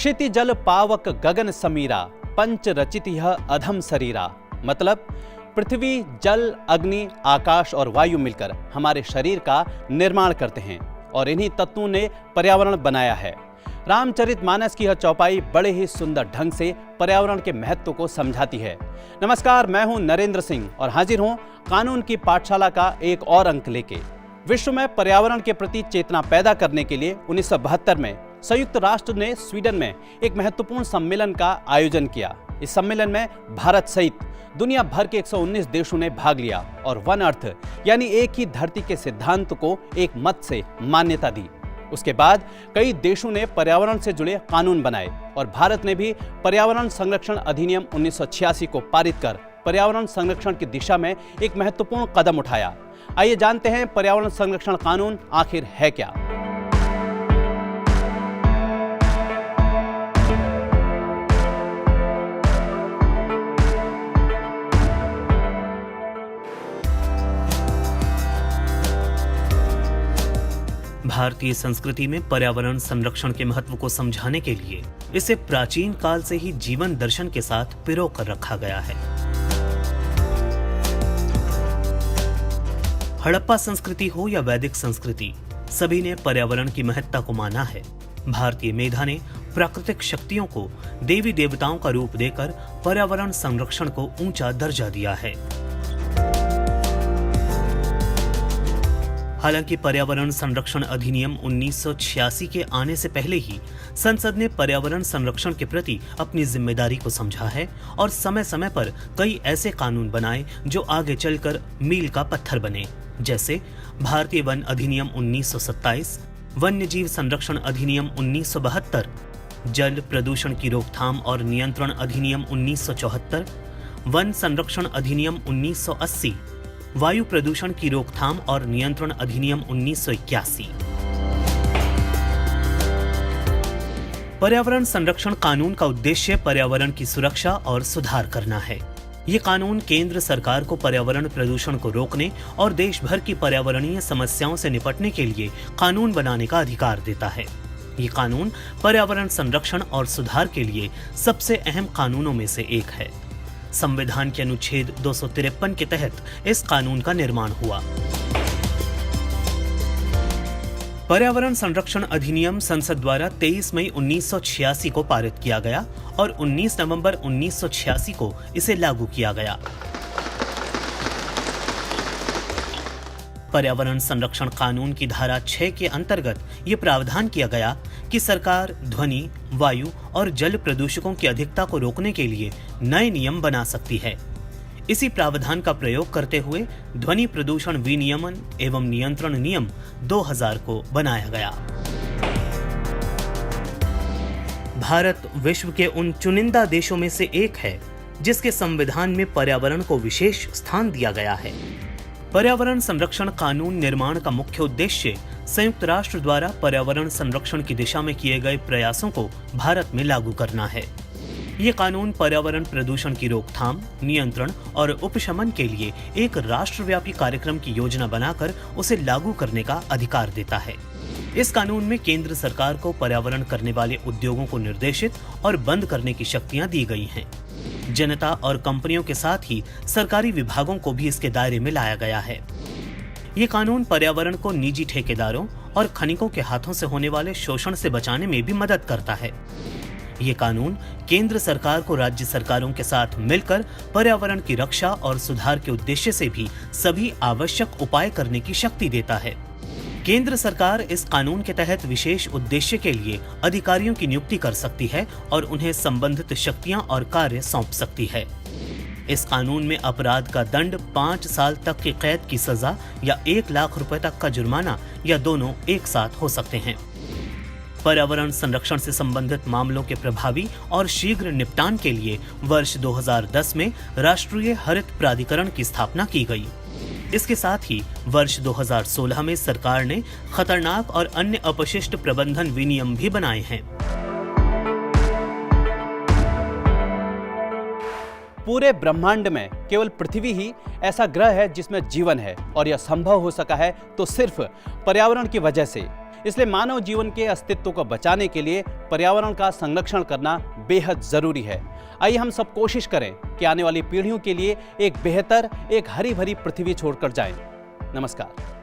क्षिति जल पावक गगन समीरा, पंच रचित यह अधम शरीरा। मतलब पृथ्वी, जल, अग्नि, आकाश और वायु मिलकर हमारे शरीर का निर्माण करते हैं और इन्हीं तत्वों ने पर्यावरण बनाया है। रामचरितमानस की यह चौपाई बड़े ही सुंदर ढंग से पर्यावरण के महत्व को समझाती है। नमस्कार, मैं हूं नरेंद्र सिंह और हाजिर हूं कानून की पाठशाला का एक और अंक लेके। विश्व में पर्यावरण के प्रति चेतना पैदा करने के लिए 1972 में संयुक्त राष्ट्र ने स्वीडन में एक महत्वपूर्ण सम्मेलन का आयोजन किया। इस सम्मेलन में भारत सहित दुनिया भर के 119 देशों ने भाग लिया और वन अर्थ यानी एक ही धरती के सिद्धांत को एक मत से मान्यता दी। उसके बाद कई देशों ने पर्यावरण से जुड़े कानून बनाए और भारत ने भी पर्यावरण संरक्षण अधिनियम 1986 को पारित कर पर्यावरण संरक्षण की दिशा में एक महत्वपूर्ण कदम उठाया। आइए जानते हैं पर्यावरण संरक्षण कानून आखिर है क्या। भारतीय संस्कृति में पर्यावरण संरक्षण के महत्व को समझाने के लिए इसे प्राचीन काल से ही जीवन दर्शन के साथ पिरो कर रखा गया है। हड़प्पा संस्कृति हो या वैदिक संस्कृति, सभी ने पर्यावरण की महत्ता को माना है। भारतीय मेधा ने प्राकृतिक शक्तियों को देवी देवताओं का रूप देकर पर्यावरण संरक्षण को ऊंचा दर्जा दिया है। हालांकि पर्यावरण संरक्षण अधिनियम 1986 के आने से पहले ही संसद ने पर्यावरण संरक्षण के प्रति अपनी जिम्मेदारी को समझा है और समय समय पर कई ऐसे कानून बनाए जो आगे चलकर मील का पत्थर बने, जैसे भारतीय वन अधिनियम 1927, वन्य जीव संरक्षण अधिनियम 1972, जल प्रदूषण की रोकथाम और नियंत्रण अधिनियम 1974, वन संरक्षण अधिनियम 1980, वायु प्रदूषण की रोकथाम और नियंत्रण अधिनियम 1981। पर्यावरण संरक्षण कानून का उद्देश्य पर्यावरण की सुरक्षा और सुधार करना है। ये कानून केंद्र सरकार को पर्यावरण प्रदूषण को रोकने और देश भर की पर्यावरणीय समस्याओं से निपटने के लिए कानून बनाने का अधिकार देता है। ये कानून पर्यावरण संरक्षण और सुधार के लिए सबसे अहम कानूनों में से एक है। संविधान के अनुच्छेद 253 के तहत इस कानून का निर्माण हुआ। पर्यावरण संरक्षण अधिनियम संसद द्वारा 23 मई 1986 को पारित किया गया और 19 नवंबर 1986 को इसे लागू किया गया। पर्यावरण संरक्षण कानून की धारा 6 के अंतर्गत ये प्रावधान किया गया कि सरकार ध्वनि, वायु और जल प्रदूषकों की अधिकता को रोकने के लिए नए नियम बना सकती है। इसी प्रावधान का प्रयोग करते हुए ध्वनि प्रदूषण विनियमन एवं नियंत्रण नियम 2000 को बनाया गया। भारत विश्व के उन चुनिंदा देशों में से एक है जिसके संविधान में पर्यावरण को विशेष स्थान दिया गया है। पर्यावरण संरक्षण कानून निर्माण का मुख्य उद्देश्य संयुक्त राष्ट्र द्वारा पर्यावरण संरक्षण की दिशा में किए गए प्रयासों को भारत में लागू करना है। ये कानून पर्यावरण प्रदूषण की रोकथाम, नियंत्रण और उपशमन के लिए एक राष्ट्रव्यापी कार्यक्रम की योजना बनाकर उसे लागू करने का अधिकार देता है। इस कानून में केंद्र सरकार को पर्यावरण करने वाले उद्योगों को निर्देशित और बंद करने की शक्तियां दी गई हैं। जनता और कंपनियों के साथ ही सरकारी विभागों को भी इसके दायरे में लाया गया है। ये कानून पर्यावरण को निजी ठेकेदारों और खनिकों के हाथों से होने वाले शोषण से बचाने में भी मदद करता है। ये कानून केंद्र सरकार को राज्य सरकारों के साथ मिलकर पर्यावरण की रक्षा और सुधार के उद्देश्य से भी सभी आवश्यक उपाय करने की शक्ति देता है। केंद्र सरकार इस कानून के तहत विशेष उद्देश्य के लिए अधिकारियों की नियुक्ति कर सकती है और उन्हें संबंधित शक्तियां और कार्य सौंप सकती है। इस कानून में अपराध का दंड 5 साल तक की कैद की सजा या 1 लाख रुपए तक का जुर्माना या दोनों एक साथ हो सकते हैं। पर्यावरण संरक्षण से संबंधित मामलों के प्रभावी और शीघ्र निपटान के लिए वर्ष 2010 में राष्ट्रीय हरित प्राधिकरण की स्थापना की गई। इसके साथ ही वर्ष 2016 में सरकार ने खतरनाक और अन्य अपशिष्ट प्रबंधन विनियम भी बनाए हैं। पूरे ब्रह्मांड में केवल पृथ्वी ही ऐसा ग्रह है जिसमें जीवन है और यह संभव हो सका है तो सिर्फ पर्यावरण की वजह से। इसलिए मानव जीवन के अस्तित्व को बचाने के लिए पर्यावरण का संरक्षण करना बेहद जरूरी है। आइए हम सब कोशिश करें कि आने वाली पीढ़ियों के लिए एक बेहतर, एक हरी भरी पृथ्वी छोड़कर जाएं। नमस्कार।